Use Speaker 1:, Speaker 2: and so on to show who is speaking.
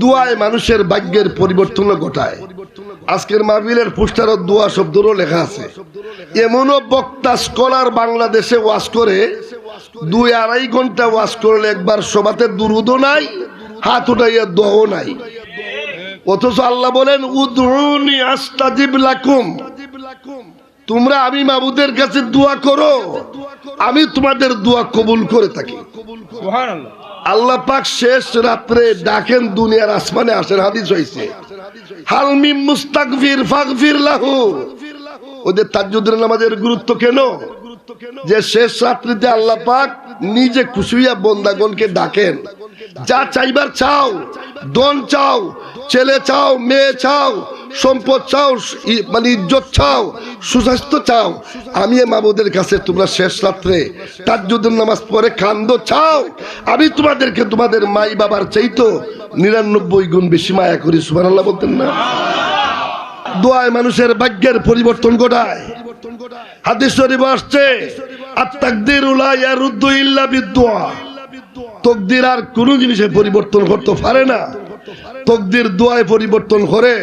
Speaker 1: দোয়ায় মানুষের ভাগ্যের পরিবর্তন ঘটায়। আজকের মাহফিলের পোস্টারত দোয়া শব্দরও লেখা আছে। এমনও বক্তা স্কলার বাংলাদেশে ওয়াজ করে 2-2.5 ঘন্টা ওয়াজ করলে একবার সবাতে দুরুদও নাই, হাত উঠাইয়া দোয়াও নাই। অথচ আল্লাহ বলেন উদউনি আস্তাজিব লাকুম, তোমরা আমি মাবুদের কাছে দোয়া করো, আমি তোমাদের দোয়া কবুল করে থাকি।
Speaker 2: সুবহানাল্লাহ।
Speaker 1: আল্লাহ পাক শেষ রাত্রে ডাকেন, দুনিয়ার আসমানে আসেন, হাদিস হইছে হাল মিন মুস্তাগফির ফাগফির লাহু। ওদের তাহাজ্জুদের নামাজের গুরুত্ব কেন? যে শেষ রাত্রিতে আল্লাহ পাক নিজে খুশি হইয়া বান্দাগণকে ডাকেন, যা চাইবার চাও, ধন চাও, ছেলে চাও, মেয়ে চাও, সম্পদ চাও, মানে ইজ্জত চাও, সুস্বাস্থ্য চাও, আমি মাবুদের কাছে তোমরা শেষ রাত্রে তাহাজ্জুদের নামাজ পড়ে কান্দো, চাও, আমি তোমাদেরকে তোমাদের মাই বাবার চাইতো 99 গুণ বেশি মায়া করি। সুবহানাল্লাহ বলতেন না? দোয়ায় মানুষের ভাগ্যের পরিবর্তন ঘটায়। হাদিস শরীফে আসছে আত-তাকদিরু লা ইয়ারুদ্দু ইল্লা বিদ-দুআ, তাকদীর আর কোন জিনিসে পরিবর্তন করতে পারে না, তাকদীর দোয়ায় পরিবর্তন করে।